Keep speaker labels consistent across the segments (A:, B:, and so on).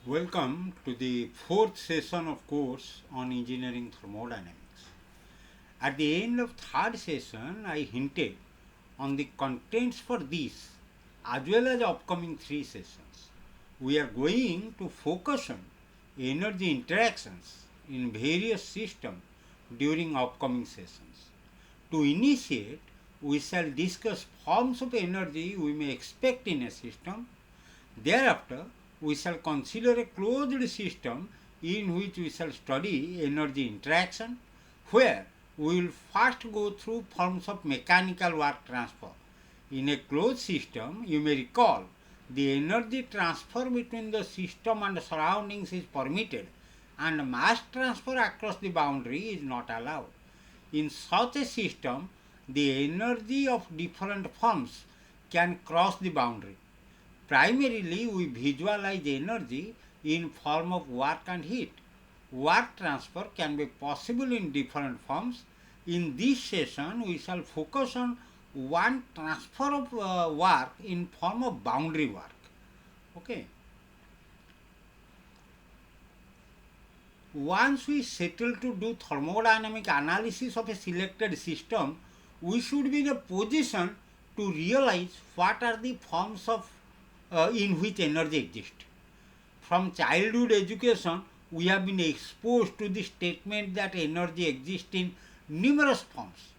A: Welcome to the fourth session of course on engineering thermodynamics. At the end of third session, I hinted on the contents for this as well as upcoming three sessions. We are going to focus on energy interactions in various systems during upcoming sessions. To initiate, we shall discuss forms of energy we may expect in a system. Thereafter, we shall consider a closed system in which we shall study energy interaction, where we will first go through forms of mechanical work transfer. In a closed system, you may recall, the energy transfer between the system and the surroundings is permitted and mass transfer across the boundary is not allowed. In such a system, the energy of different forms can cross the boundary. Primarily, we visualize energy in form of work and heat. Work transfer can be possible in different forms. In this session, we shall focus on one transfer of work in form of boundary work. Okay. Once we settle to do thermodynamic analysis of a selected system, we should be in a position to realize what are the forms of in which energy exists. From childhood education, we have been exposed to the statement that energy exists in numerous forms.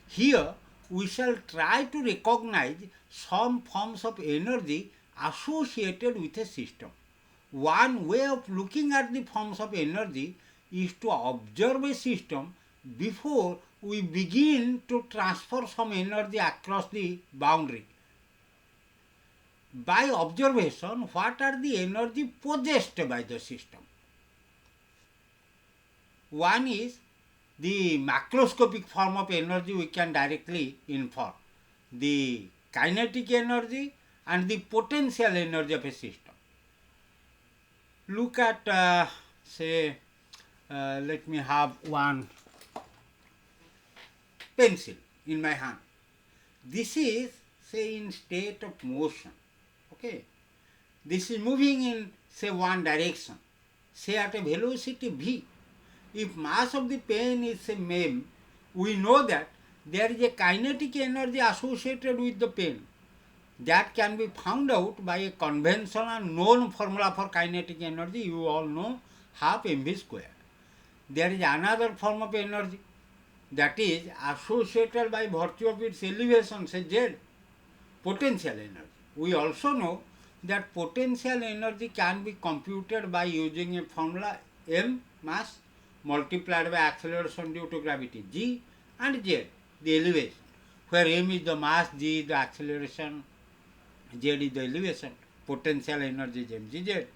A: Here, we shall try to recognize some forms of energy associated with a system. One way of looking at the forms of energy is to observe a system before we begin to transfer some energy across the boundary. By observation, what are the energy possessed by the system? One is the macroscopic form of energy we can directly infer, the kinetic energy and the potential energy of a system. Look at, let me have one pencil in my hand. This is, say, in state of motion. Okay. This is moving in, say, one direction, say at a velocity v. If mass of the pen is, say, m, we know that there is a kinetic energy associated with the pen. That can be found out by a conventional and known formula for kinetic energy. You all know, half mv square. There is another form of energy that is associated by virtue of its elevation, say z, potential energy. We also know that potential energy can be computed by using a formula m, mass, multiplied by acceleration due to gravity, g, and z, the elevation, where m is the mass, g is the acceleration, z is the elevation, potential energy is mgz.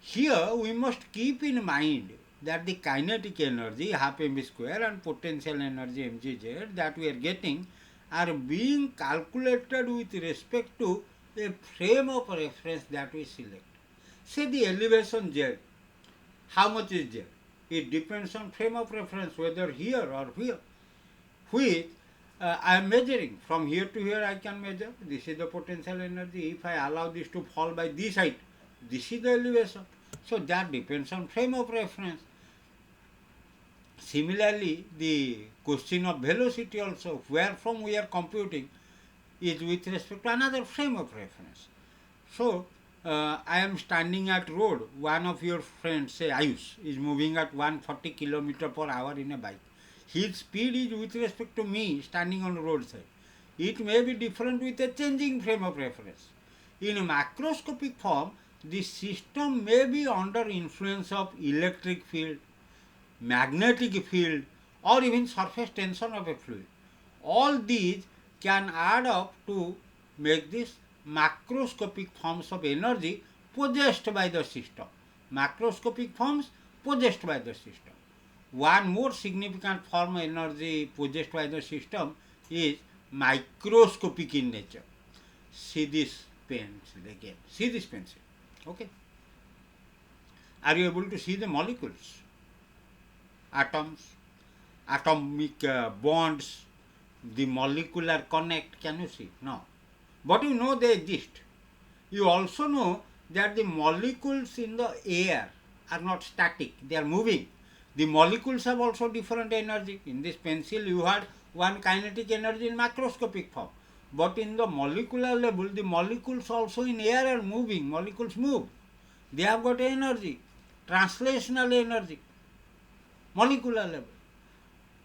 A: Here we must keep in mind that the kinetic energy, half mv square, and potential energy mgz that we are getting are being calculated with respect to a frame of reference that we select. Say the elevation z. How much is z? It depends on frame of reference, whether here or here. Which I am measuring. From here to here I can measure. This is the potential energy. If I allow this to fall by this height, this is the elevation. So that depends on frame of reference. Similarly, the question of velocity also, where from we are computing, is with respect to another frame of reference. So, I am standing at road. One of your friends, say Ayush, is moving at 140 km per hour in a bike. His speed is with respect to me standing on the roadside. It may be different with a changing frame of reference. In a macroscopic form, the system may be under influence of electric field, magnetic field, or even surface tension of a fluid. All these can add up to make this macroscopic forms of energy possessed by the system. Macroscopic forms possessed by the system. One more significant form of energy possessed by the system is microscopic in nature. See this pencil again. See this pencil. Okay. Are you able to see the molecules? Atoms, atomic bonds, the molecular connect, can you see? No. But you know they exist. You also know that the molecules in the air are not static, they are moving. The molecules have also different energy. In this pencil you had one kinetic energy in macroscopic form. But in the molecular level, the molecules also in air are moving. Molecules move. They have got energy, translational energy, molecular level.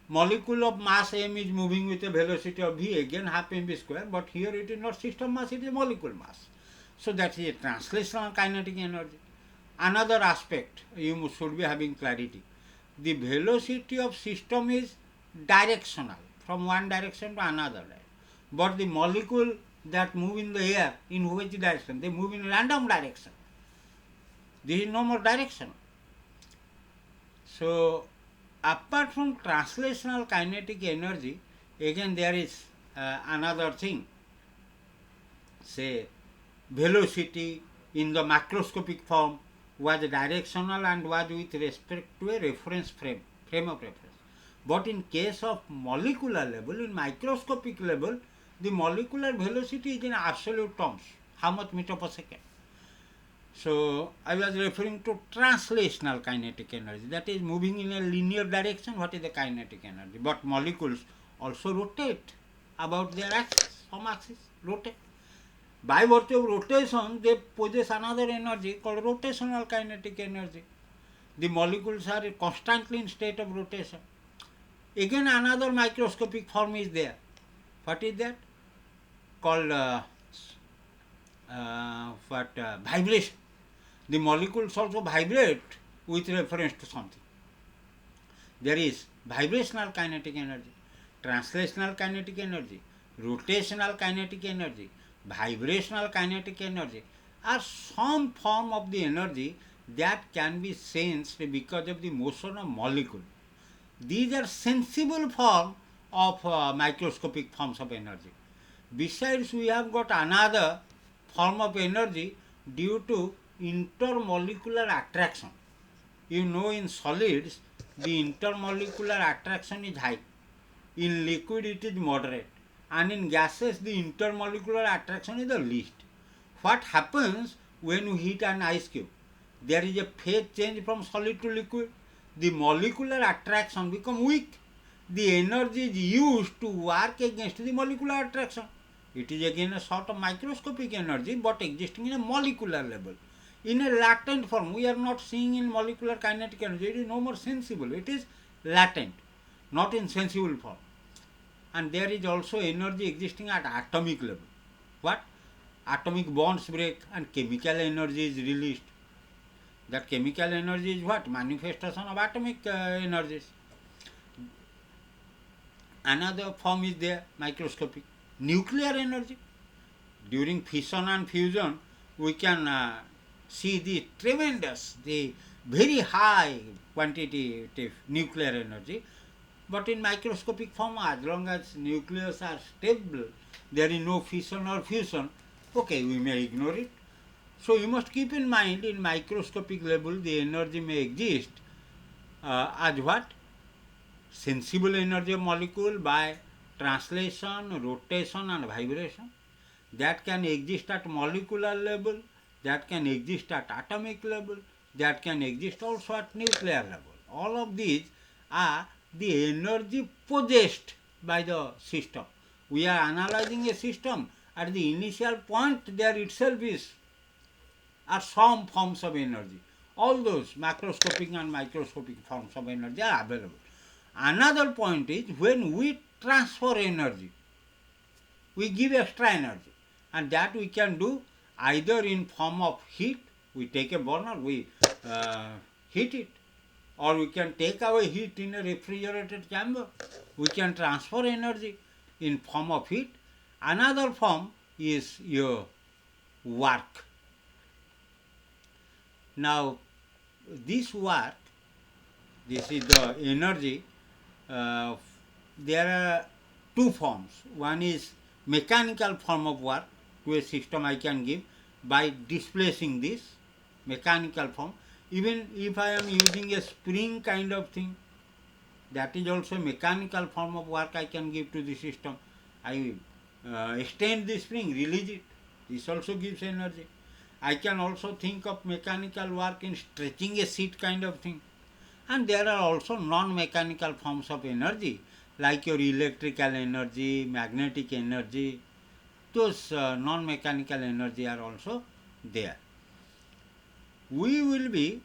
A: Molecule of mass m is moving with a velocity of v, again half mv square, but here it is not system mass, it is molecule mass. So that is a translational kinetic energy. Another aspect you should be having clarity. The velocity of system is directional, from one direction to another. But the molecule that move in the air, in which direction? They move in random direction. This is no more direction. So apart from translational kinetic energy, again there is another thing. Say velocity in the macroscopic form was directional and was with respect to a reference frame of reference. But in case of molecular level, in microscopic level, the molecular velocity is in absolute terms. How much meter per second? So I was referring to translational kinetic energy, that is moving in a linear direction. What is the kinetic energy? But molecules also rotate about their axis, some axis rotate. By virtue of rotation, they possess another energy called rotational kinetic energy. The molecules are constantly in state of rotation. Again another microscopic form is there. What is that? Called vibration. The molecules also vibrate with reference to something. There is vibrational kinetic energy, translational kinetic energy, rotational kinetic energy, vibrational kinetic energy are some form of the energy that can be sensed because of the motion of molecule. These are sensible form of microscopic forms of energy. Besides, we have got another form of energy due to intermolecular attraction. You know, in solids, the intermolecular attraction is high. In liquid, it is moderate. And in gases, the intermolecular attraction is the least. What happens when you heat an ice cube? There is a phase change from solid to liquid. The molecular attraction becomes weak. The energy is used to work against the molecular attraction. It is again a sort of microscopic energy, but existing in a molecular level. In a latent form, we are not seeing in molecular kinetic energy. It is no more sensible. It is latent, not in sensible form. And there is also energy existing at atomic level. What? Atomic bonds break and chemical energy is released. That chemical energy is what? Manifestation of atomic energies. Another form is there, microscopic. Nuclear energy. During fission and fusion, we can see the tremendous, the very high quantitative nuclear energy. But in microscopic form, as long as nucleus are stable, there is no fission or fusion, okay, we may ignore it. So you must keep in mind, in microscopic level, the energy may exist as what? Sensible energy of molecule by translation, rotation and vibration. That can exist at molecular level, that can exist at atomic level, that can exist also at nuclear level. All of these are the energy possessed by the system. We are analyzing a system. At the initial point, there itself are some forms of energy. All those macroscopic and microscopic forms of energy are available. Another point is when we transfer energy, we give extra energy, and that we can do either in form of heat. We take a burner, we heat it, or we can take away heat in a refrigerated chamber. We can transfer energy in form of heat. Another form is your work. Now, this work, this is the energy. There are two forms. One is mechanical form of work to a system I can give by displacing this mechanical form. Even if I am using a spring kind of thing, that is also a mechanical form of work I can give to the system. I extend the spring, release it. This also gives energy. I can also think of mechanical work in stretching a sheet kind of thing. And there are also non-mechanical forms of energy like your electrical energy, magnetic energy. Those non-mechanical energy are also there. We will be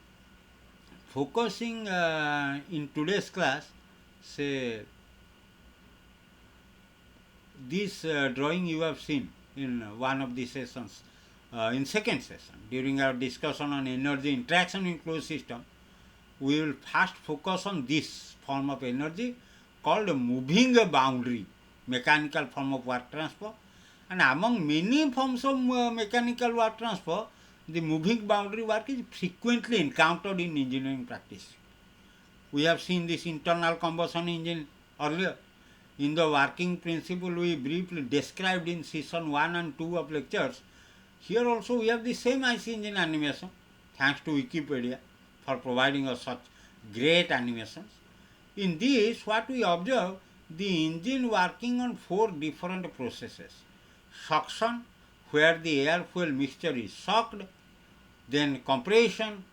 A: focusing in today's class, say, this drawing you have seen in one of the sessions, in second session. During our discussion on energy interaction in closed system, we will first focus on this form of energy called moving boundary, mechanical form of work transfer. And among many forms of mechanical work transfer, the moving boundary work is frequently encountered in engineering practice. We have seen this internal combustion engine earlier. In the working principle we briefly described in session 1 and 2 of lectures, here also we have the same IC engine animation, thanks to Wikipedia for providing us such great animations. In this, what we observe, the engine working on 4 different processes. Suction, where the air-fuel mixture is sucked, then compression,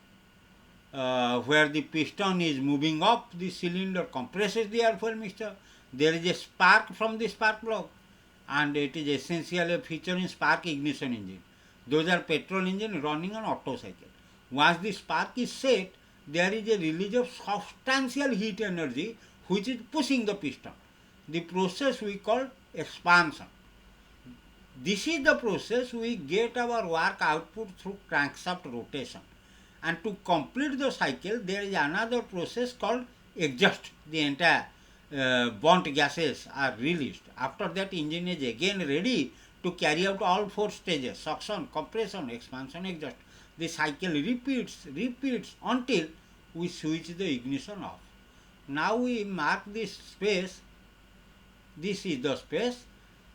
A: where the piston is moving up the cylinder, compresses the air-fuel mixture. There is a spark from the spark plug, and it is essentially a feature in spark ignition engine. Those are petrol engine running on Otto cycle. Once the spark is set, there is a release of substantial heat energy which is pushing the piston. The process we call expansion. This is the process we get our work output through crankshaft rotation. And to complete the cycle, there is another process called exhaust. The entire burnt gases are released. After that, engine is again ready to carry out all 4 stages: suction, compression, expansion, exhaust. The cycle repeats until we switch the ignition off. Now we mark this space. This is the space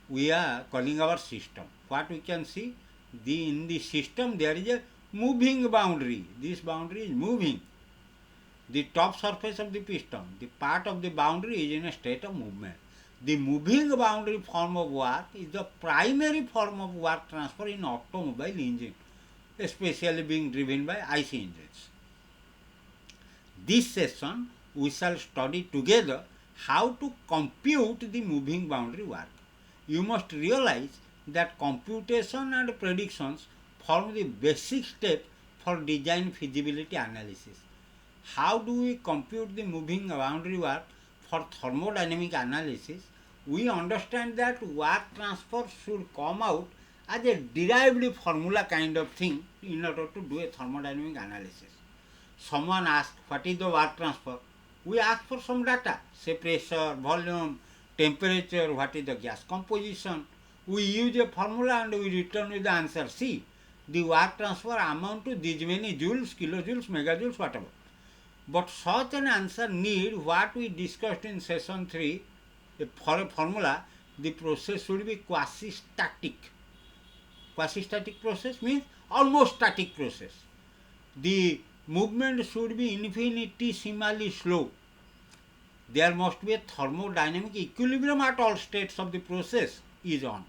A: we are calling our system. What we can see, in the system there is a moving boundary. This boundary is moving. The top surface of the piston, the part of the boundary is in a state of movement. The moving boundary form of work is the primary form of work transfer in automobile engine, especially being driven by IC engines. This session we shall study together how to compute the moving boundary work. You must realize that computation and predictions form the basic step for design feasibility analysis. How do we compute the moving boundary work for thermodynamic analysis? We understand that work transfer should come out as a derived formula kind of thing in order to do a thermodynamic analysis. Someone asks, what is the work transfer? We ask for some data, say pressure, volume, temperature, what is the gas composition. We use a formula and we return with the answer. See, the work transfer amount to these many joules, kilojoules, megajoules, whatever. But such an answer need what we discussed in session 3. For a formula, the process should be quasi-static. Quasi-static process means almost static process. The movement should be infinitesimally slow. There must be a thermodynamic equilibrium at all states of the process is on.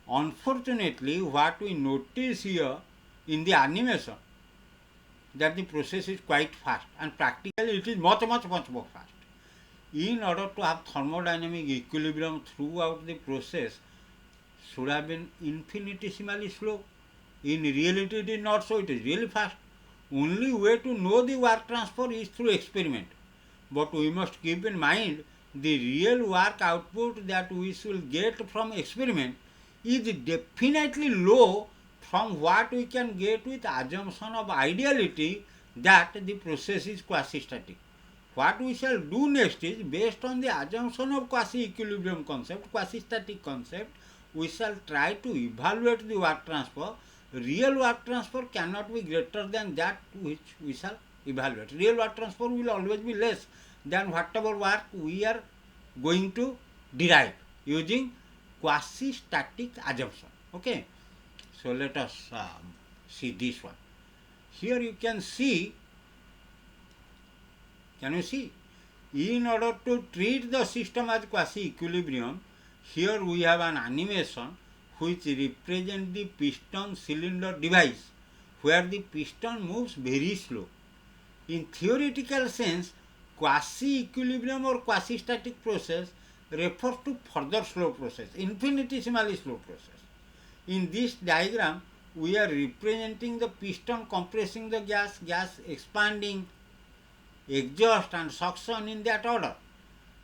A: Unfortunately, what we notice here in the animation, that the process is quite fast, and practically it is much more fast. In order to have thermodynamic equilibrium throughout the process, should have been infinitesimally slow. In reality it is not so, it is really fast. Only way to know the work transfer is through experiment. But we must keep in mind the real work output that we should get from experiment is definitely low from what we can get with assumption of ideality that the process is quasi-static. What we shall do next is, based on the assumption of quasi-equilibrium concept, quasi-static concept, we shall try to evaluate the work transfer. Real work transfer cannot be greater than that which we shall evaluate. Real work transfer will always be less than whatever work we are going to derive using quasi-static assumption. Okay. So let us see this one. Here you can see, can you see? In order to treat the system as quasi-equilibrium, here we have an animation which represents the piston cylinder device where the piston moves very slow. In theoretical sense, quasi-equilibrium or quasi-static process refers to further slow process, infinitesimally slow process. In this diagram, we are representing the piston compressing the gas, gas expanding, exhaust and suction in that order.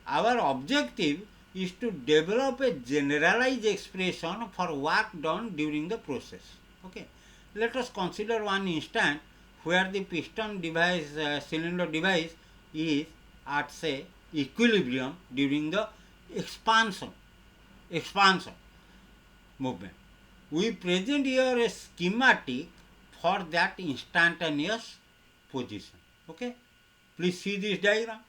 A: Our objective is to develop a generalized expression for work done during the process. Okay. Let us consider one instant where the piston device, cylinder device is at say equilibrium during the expansion movement. We present here a schematic for that instantaneous position. Okay. Please see this diagram.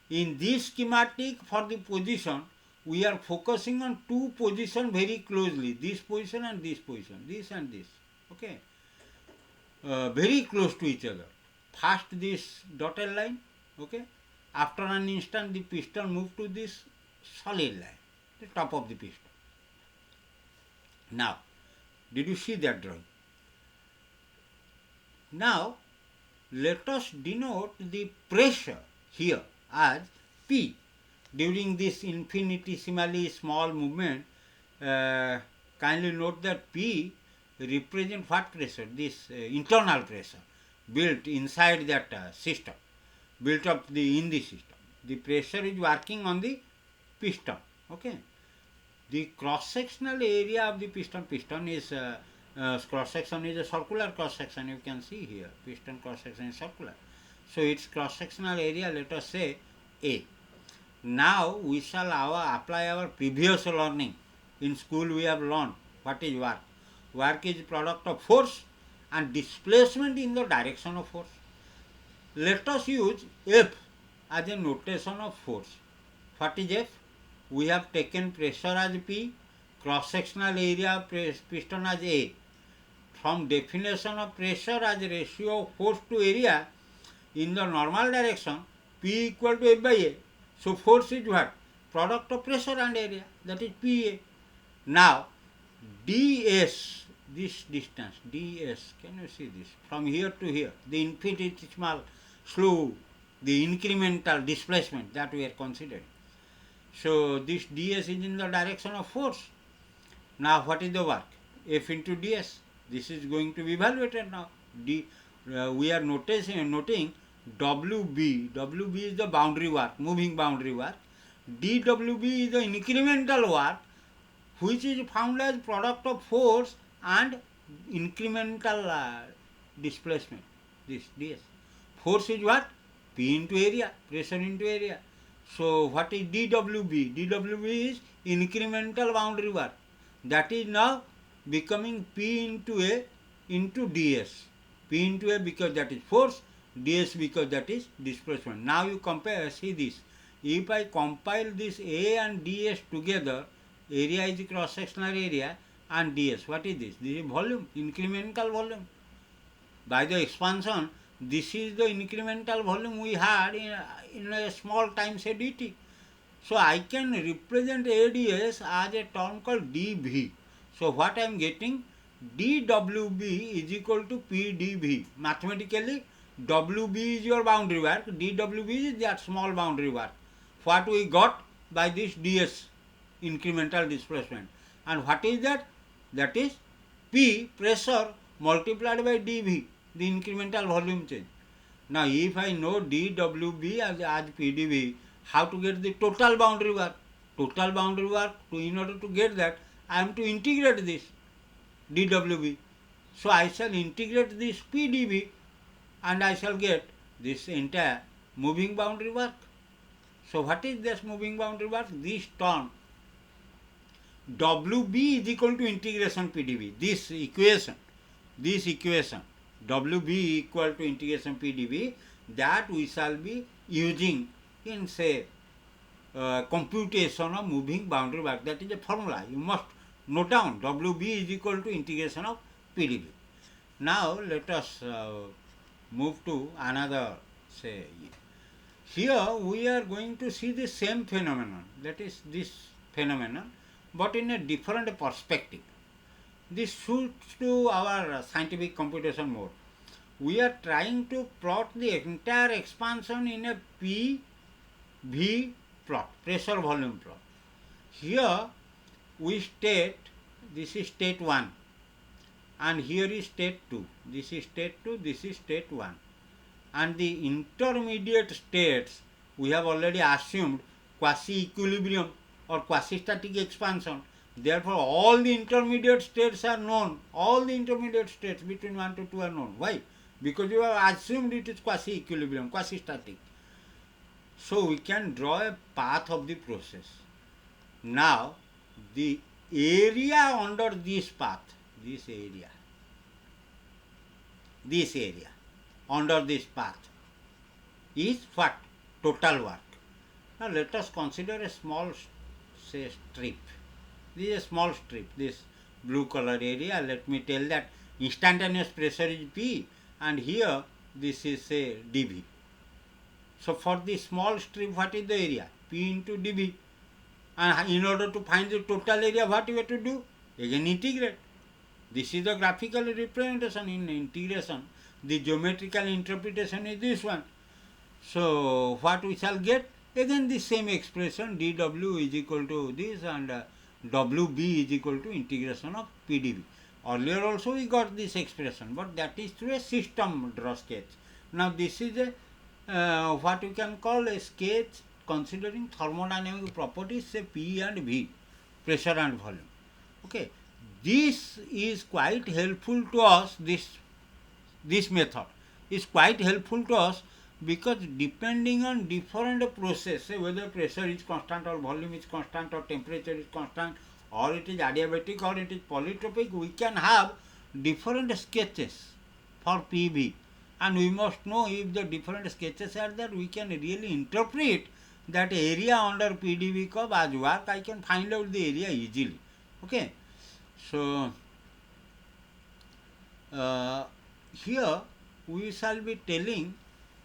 A: In this schematic for the position, we are focusing on two positions very closely, this position and this position, this and this. Okay. Very close to each other. First this dotted line, okay. After an instant the piston moves to this solid line, the top of the piston. Now, did you see that drawing? Now, let us denote the pressure here as P during this infinitesimally small movement. Kindly note that P represent what pressure? This internal pressure built inside that system, built up in the system. The pressure is working on the piston. Okay. The cross-sectional area of the piston is cross-section is a circular cross-section. You can see here piston cross-section is circular. So its cross-sectional area, let us say A. Now we shall apply our previous learning. In school we have learned what is work. Work is product of force and displacement in the direction of force. Let us use F as a notation of force. What is F? We have taken pressure as P, cross-sectional area of piston as A. From definition of pressure as ratio of force to area in the normal direction, P equal to F by A. So force is what? Product of pressure and area, that is PA. Now ds, this distance ds, can you see this? From here to here, the infinitesimal slow, the incremental displacement that we are considering. So this ds is in the direction of force. Now what is the work? F into ds. This is going to be evaluated now. We are noting WB. WB is the boundary work, moving boundary work. dWb is the incremental work, which is found as product of force and incremental displacement. This ds. Force is what? P into area, pressure into area. So what is dWb? dWb is incremental boundary work. That is now becoming P into A into ds. P into A because that is force, ds because that is displacement. Now you compare, see this. If I compile this A and ds together, area is cross-sectional area and ds. What is this? This is volume, incremental volume. By the expansion, this is the incremental volume we had in a small time say dt. So I can represent ADS as a term called dV. So what I am getting? dWb is equal to PdV. Mathematically, WB is your boundary work, dWb is that small boundary work. What we got by this ds, incremental displacement. And what is that? That is P, pressure, multiplied by dV, the incremental volume change. Now if I know dWb as PdV, how to get the total boundary work? Total boundary work, in order to get that, I am to integrate this dWb. So I shall integrate this PdV and I shall get this entire moving boundary work. So what is this moving boundary work? This term WB is equal to integration PdV. This equation WB equal to integration PdV, that we shall be using in say computation of moving boundary work. That is a formula. You must note down. WB is equal to integration of PdV. Now let us move to another say. Here we are going to see the same phenomenon, that is this phenomenon, but in a different perspective. this suits to our scientific computation mode. We are trying to plot the entire expansion in a PV plot, pressure volume plot. Here we state, this is state 1 and here is state 2. This is state 2, this is state 1. And the intermediate states we have already assumed quasi-equilibrium or quasi-static expansion. Therefore, all the intermediate states are known. All the intermediate states between 1 to 2 are known. Why? Because you have assumed it is quasi-equilibrium, quasi-static. So, we can draw a path of the process. Now, the area under this path, this area under this path is what? Total work. Now let us consider a small, say, strip. This is a small strip, this blue color area. Let me tell that instantaneous pressure is P and here this is, say, dV. So for the small strip, what is the area? P into dV. And in order to find the total area, what you have to do? Again integrate. This is the graphical representation. In integration, the geometrical interpretation is this one. So what we shall get? Again the same expression, dW is equal to this and WB is equal to integration of PdV. Earlier also we got this expression, but that is through a system draw sketch. Now this is a what we can call a sketch considering thermodynamic properties, say P and V, pressure and volume. Okay, this is quite helpful to us. This method is quite helpful to us because depending on different process, whether pressure is constant or volume is constant or temperature is constant or it is adiabatic or it is polytropic, we can have different sketches for PV, and we must know if the different sketches are there, we can really interpret that area under PdV curve as work. I can find out the area easily. Okay, so here we shall be telling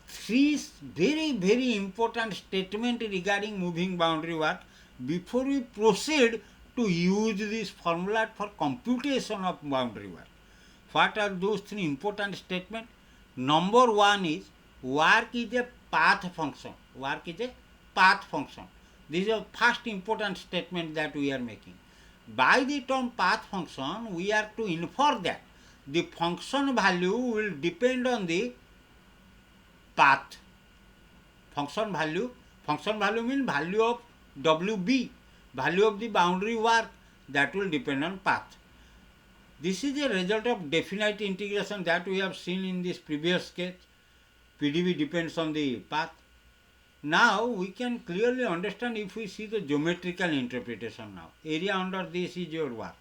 A: three very important statements regarding moving boundary work before we proceed to use this formula for computation of boundary work. What are those three important statements? Number one is work is a path function. Work is a path function. This is a first important statement that we are making. By the term path function, we are to infer that the function value will depend on the path. Function value means value of WB, value of the boundary work, that will depend on path. This is a result of definite integration that we have seen in this previous sketch. PdV depends on the path. Now we can clearly understand if we see the geometrical interpretation now. Area under this is your work.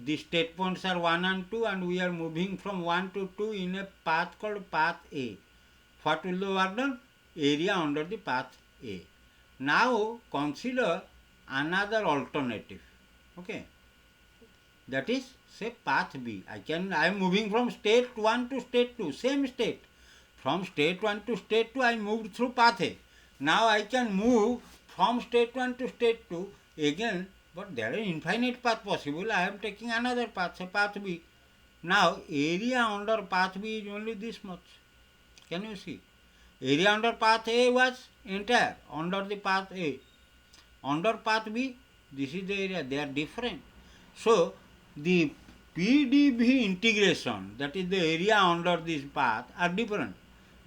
A: The state points are 1 and 2 and we are moving from 1 to 2 in a path called path A. What will the work done? Area under the path A. Now consider another alternative. Okay, that is, say, path B. I am moving from state 1 to state 2, same state. From state 1 to state 2 I moved through path A. Now I can move from state 1 to state 2 again, but there are infinite path possible. I am taking another path, say path B. Now area under path B is only this much. Can you see? Area under path A was entire, under the path A. Under path B, this is the area, they are different. So the PdV integration, that is the area under this path, are different.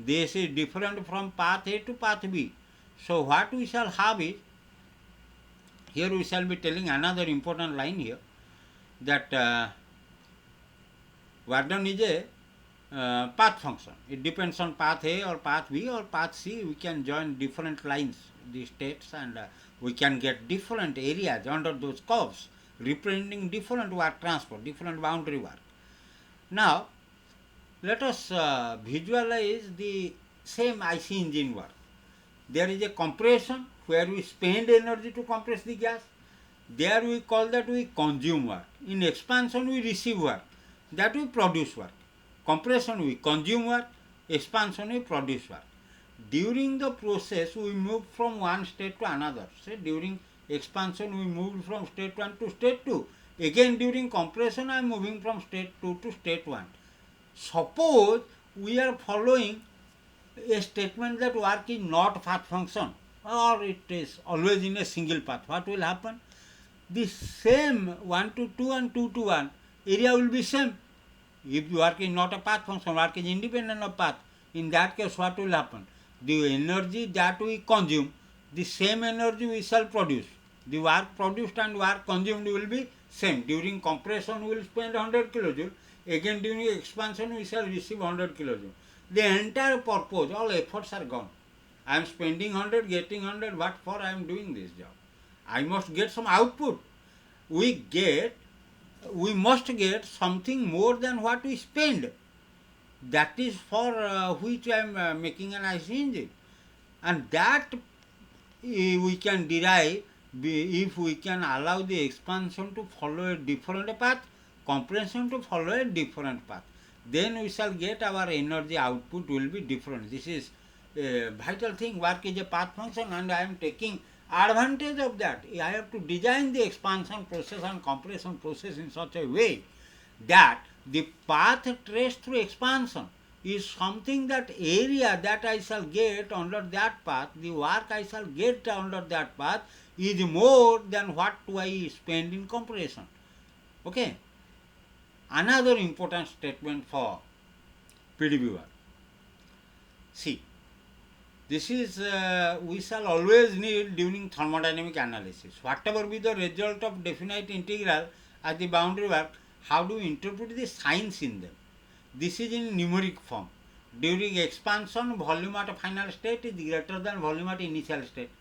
A: This is different from path A to path B. So what we shall have is, here we shall be telling another important line here, that work done is a path function. It depends on path A or path B or path C. We can join different lines, the states, and we can get different areas under those curves, representing different work transfer, different boundary work. Now, let us visualize the same IC engine work. There is a compression where we spend energy to compress the gas. There we call that we consume work. In expansion we receive work, that we produce work. Compression we consume work, expansion we produce work. During the process we move from one state to another. Say during expansion we moved from state 1 to state 2. Again during compression I am moving from state 2 to state 1. Suppose we are following a statement that work is not path function or it is always in a single path. What will happen? The same 1 to 2 and 2 to 1 area will be same. If work is not a path function, work is independent of path, in that case what will happen? The energy that we consume, the same energy we shall produce. The work produced and work consumed will be same. During compression we will spend 100 kilojoule, again during expansion we shall receive 100 kilojoule. The entire purpose, all efforts are gone. I am spending 100, getting 100, what for I am doing this job? I must get some output. We must get something more than what we spend. That is for which I am making an IC engine. And that we can derive if we can allow the expansion to follow a different path, compression to follow a different path. Then we shall get our energy output will be different. This is a vital thing. Work is a path function and I am taking advantage of that. I have to design the expansion process and compression process in such a way that the path traced through expansion is something that area that I shall get under that path, the work I shall get under that path is more than what I spend in compression. Okay. Another important statement for PDB work. See, this is we shall always need during thermodynamic analysis. Whatever be the result of definite integral as the boundary work, how do we interpret the signs in them? This is in numeric form. During expansion, volume at final state is greater than volume at initial state.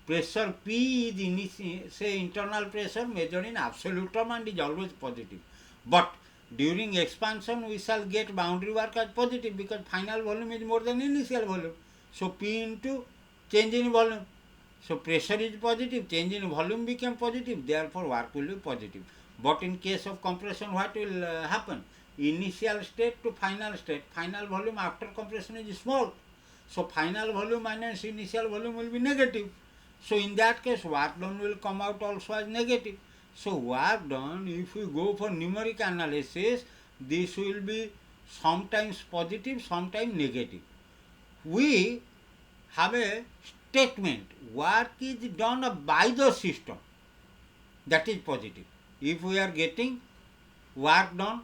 A: Pressure P is say internal pressure measured in absolute term and is always positive. But during expansion we shall get boundary work as positive because final volume is more than initial volume. So P into change in volume. So pressure is positive, change in volume became positive, therefore work will be positive. But in case of compression what will happen? Initial state to final state, final volume after compression is small. So final volume minus initial volume will be negative. So in that case work done will come out also as negative. So work done, if we go for numeric analysis, this will be sometimes positive, sometimes negative. We have a statement, work is done by the system, that is positive. If we are getting work done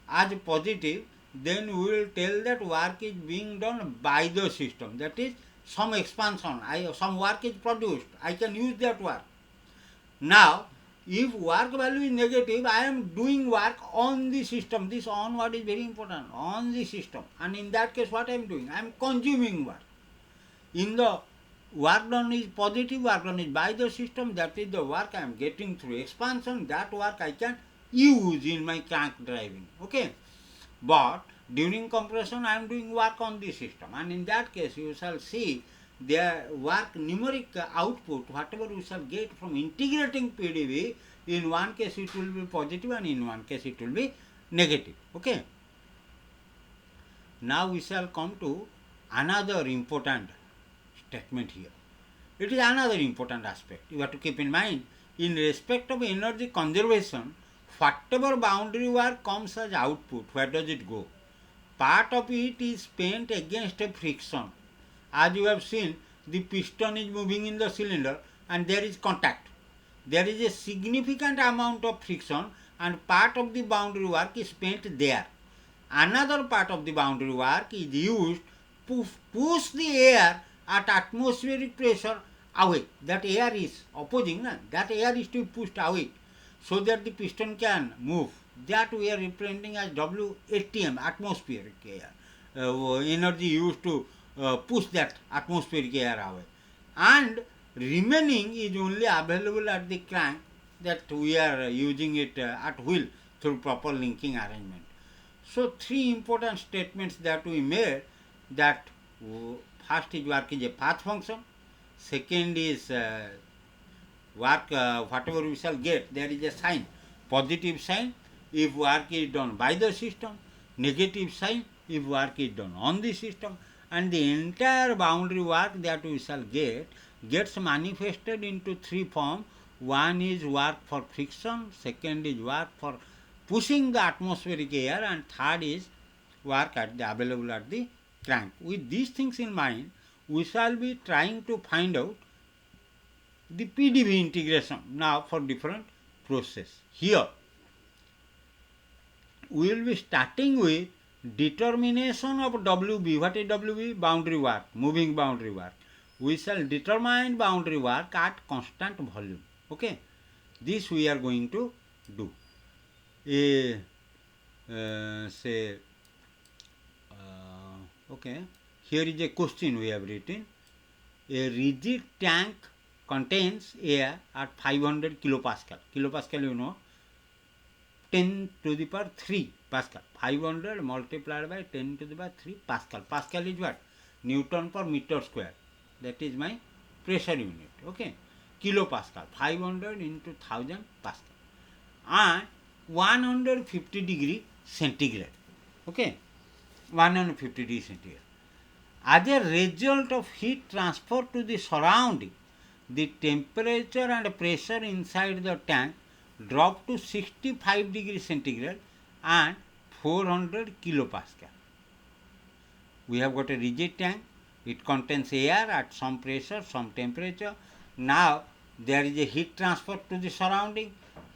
A: as positive, then we will tell that work is being done by the system, that is some expansion, some work is produced, I can use that work. Now, if work value is negative, I am doing work on the system. This on word is very important, on the system. And in that case, what I am doing? I am consuming work. In the work done is positive, work done is by the system, that is the work I am getting through expansion, that work I can use in my crank driving. Okay? But during compression, I am doing work on the system. And in that case, you shall see their work numeric output, whatever we shall get from integrating PDB, in one case it will be positive and in one case it will be negative. Okay. Now we shall come to another important statement here. It is another important aspect. You have to keep in mind, in respect of energy conservation, whatever boundary work comes as output, where does it go? Part of it is spent against a friction. As you have seen, the piston is moving in the cylinder and there is contact. There is a significant amount of friction and part of the boundary work is spent there. Another part of the boundary work is used to push the air at atmospheric pressure away. That air is opposing, that air is to be pushed away so that the piston can move. That we are representing as WATM, atmospheric air. Energy used to push that atmospheric air away. And remaining is only available at the crank, that we are using it at will through proper linking arrangement. So three important statements that we made, that first is work is a path function, second is work whatever we shall get, there is a sign, positive sign if work is done by the system, negative sign if work is done on the system, and the entire boundary work that we shall get gets manifested into three forms. One is work for friction, second is work for pushing the atmospheric air, and third is work available at the crank. With these things in mind, we shall be trying to find out the PDV integration now for different process. Here we will be starting with determination of WB. What is WB? Boundary work, moving boundary work. We shall determine boundary work at constant volume. Okay, this we are going to do. Say, okay, here is a question we have written. A rigid tank contains air at 500 kilopascal. Kilopascal, you know, 10 to the power 3 Pascal. 500 multiplied by 10 to the power 3 Pascal. Pascal is what? Newton per meter square. That is my pressure unit. Okay. Kilopascal. 500 into 1000 Pascal. And 150 degree centigrade. Okay. 150 degree centigrade. As a result of heat transfer to the surrounding, the temperature and pressure inside the tank drop to 65 degrees centigrade and 400 kilopascal. We have got a rigid tank. It contains air at some pressure, some temperature. Now there is a heat transfer to the surrounding.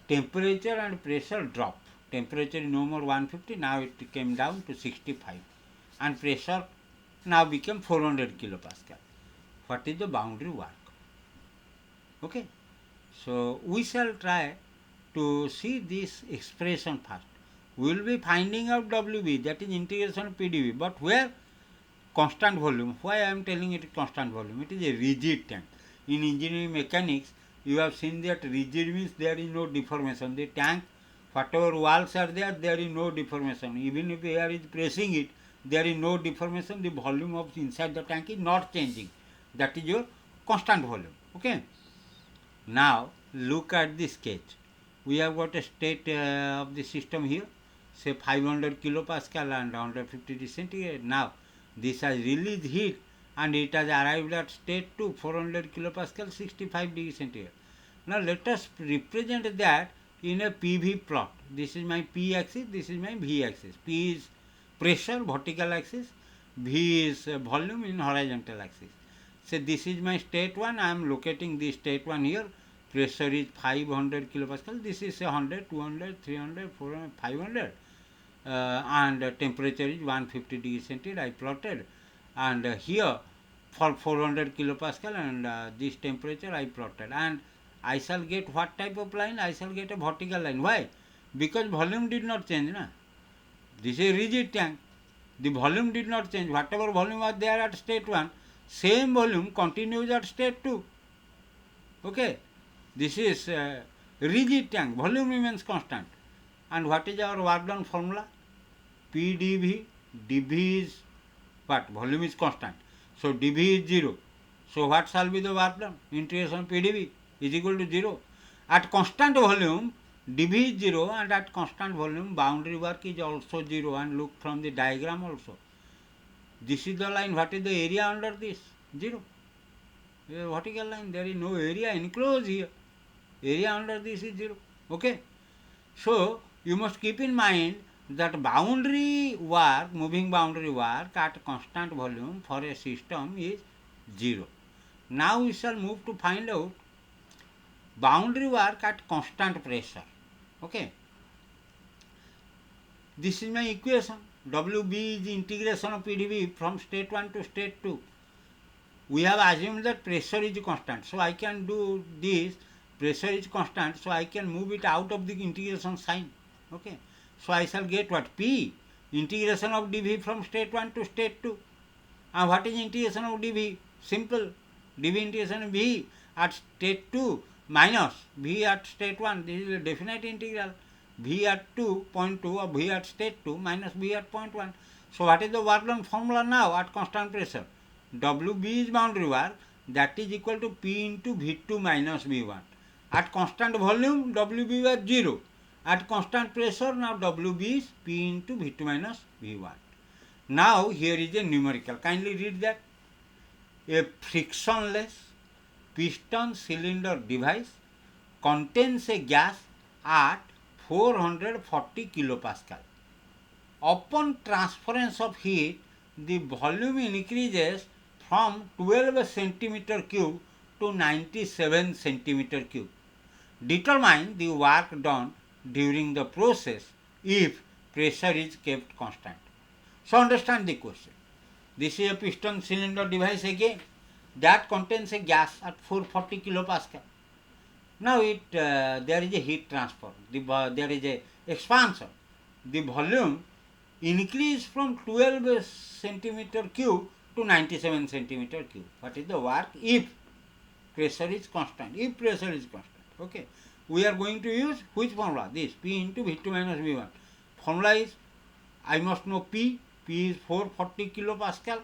A: Temperature and pressure drop. Temperature is no more 150. Now it came down to 65. And pressure now became 400 kilopascal. What is the boundary work? Okay. So we shall try to see this expression first. We will be finding out WB, that is integration of PDV, but where? Constant volume. Why I am telling it constant volume? It is a rigid tank. In engineering mechanics, you have seen that rigid means there is no deformation. The tank, whatever walls are there, there is no deformation. Even if air is pressing it, there is no deformation. The volume of inside the tank is not changing. That is your constant volume. Okay. Now look at the sketch. We have got a state of the system here, say 500 kilopascal and 150 degree centigrade. Now this has released heat and it has arrived at state 2, 400 kilopascal, 65 degree centigrade. Now let us represent that in a PV plot. This is my P axis, this is my V axis. P is pressure, vertical axis, V is volume in horizontal axis. So this is my state 1, I am locating this state 1 here. Pressure is 500 kilopascal, this is 100, 200, 300, 400, 500 and temperature is 150 degree centigrade I plotted, and here for 400 kilopascal and this temperature I plotted, and I shall get what type of line? I shall get a vertical line. Why? Because volume did not change. Na? This is a rigid tank. The volume did not change. Whatever volume was there at state 1, same volume continues at state 2. Okay. This is rigid tank. Volume remains constant. And what is our work done formula? PdV. dV is what? Volume is constant. So dV is 0. So what shall be the work done? Integration PdV is equal to 0. At constant volume, dV is 0, and at constant volume, boundary work is also 0. And look from the diagram also. This is the line. What is the area under this? 0. A vertical line. There is no area enclosed here. Area under this is 0. Okay. So you must keep in mind that boundary work, moving boundary work at constant volume for a system is 0. Now we shall move to find out boundary work at constant pressure. Okay. This is my equation. WB is the integration of PDV from state 1 to state 2. We have assumed that pressure is constant. So I can do this. Pressure is constant. So I can move it out of the integration sign. Okay. So I shall get what? P. Integration of dV from state 1 to state 2. And what is integration of dV? Simple. dV integration of V at state 2 minus V at state 1. This is a definite integral. V at 2.2 or V at state 2 minus V at 0.1. So what is the work done formula now at constant pressure? WB is boundary work, that is equal to P into V2 minus V1. At constant volume, WB was 0. At constant pressure, now WB is P into V2 minus V1. Now here is a numerical. Kindly read that. A frictionless piston cylinder device contains a gas at 440 kilopascal. Upon transference of heat, the volume increases from 12 centimeter cube to 97 centimeter cube. Determine the work done during the process if pressure is kept constant. So understand the question. This is a piston cylinder device again that contains a gas at 440 kilopascal. Now there is a heat transfer, there is a expansion. The volume increase from 12 centimeter cube to 97 centimeter cube. What is the work if pressure is constant? If pressure is constant, okay. We are going to use which formula? This P into V2 minus V1. Formula is, I must know P. P is 440 kilopascal.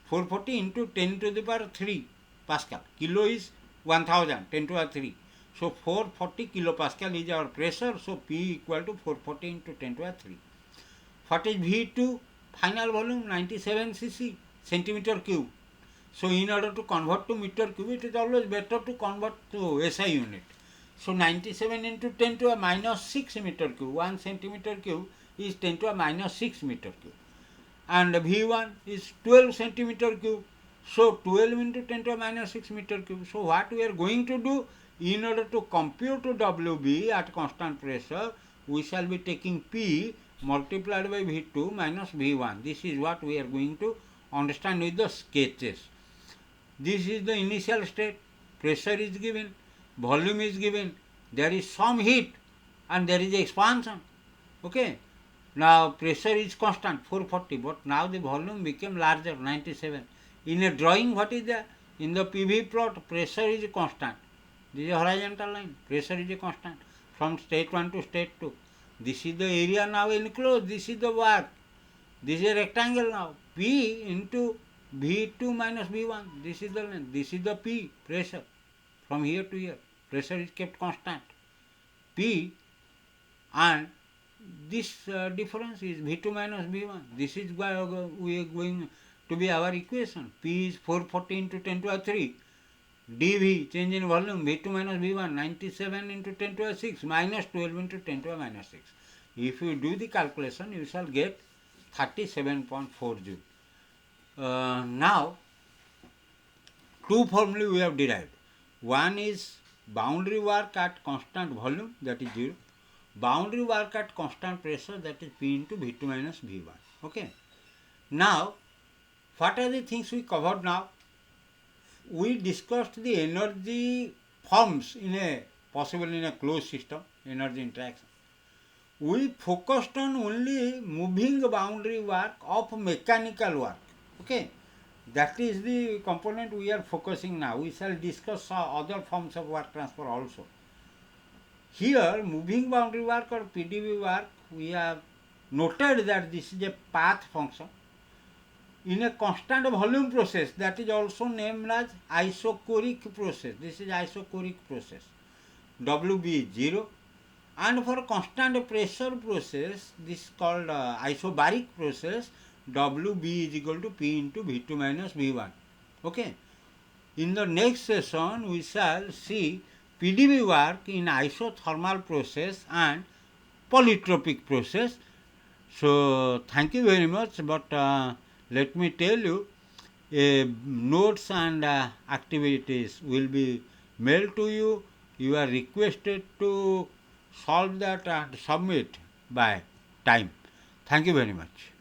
A: 440 into 10 to the power 3 Pascal. Kilo is 1000, 10 to the power 3. So 440 kilopascal is our pressure. So P equal to 440 into 10 to the power 3. What is V2? Final volume 97 cc, centimeter cube. So in order to convert to meter cube, it is always better to convert to SI unit. So 97 into 10 to the minus 6 meter cube. 1 centimeter cube is 10 to the minus 6 meter cube. And V1 is 12 centimeter cube. So 12 into 10 to the minus 6 meter cube. So what we are going to do, in order to compute WB at constant pressure, we shall be taking P multiplied by V2 minus V1. This is what we are going to understand with the sketches. This is the initial state. Pressure is given, volume is given, there is some heat and there is expansion. Okay. Now pressure is constant 440, but now the volume became larger 97. In a drawing, what is there? In the PV plot, pressure is constant. This is a horizontal line. Pressure is a constant from state 1 to state 2. This is the area now enclosed. This is the work. This is a rectangle now. P into V2 minus V1. This is the length. This is the P, pressure. From here to here, pressure is kept constant. P, and this difference is V2 minus V1. This is we are going to be our equation. P is 440 into 10 to the 3. dV, change in volume, V2 minus V1, 97 into 10 to the 6 minus 12 into 10 to the minus 6. If you do the calculation, you shall get 37.4 joule. Now, two formulae we have derived. One is boundary work at constant volume, that is 0. Boundary work at constant pressure, that is P into V2 minus V1. Okay. Now, what are the things we covered now? We discussed the energy forms in a possible in a closed system, energy interaction. We focused on only moving boundary work of mechanical work. Okay, that is the component we are focusing now. We shall discuss other forms of work transfer also. Here, moving boundary work or PDV work, we have noted that this is a path function in a constant volume process, that is also named as isochoric process. This is isochoric process. WB is 0. And for constant pressure process, this is called isobaric process. WB is equal to P into V2 minus V1. Okay. In the next session, we shall see PDV work in isothermal process and polytropic process. So, thank you very much. But let me tell you, notes and activities will be mailed to you. You are requested to solve that and submit by time. Thank you very much.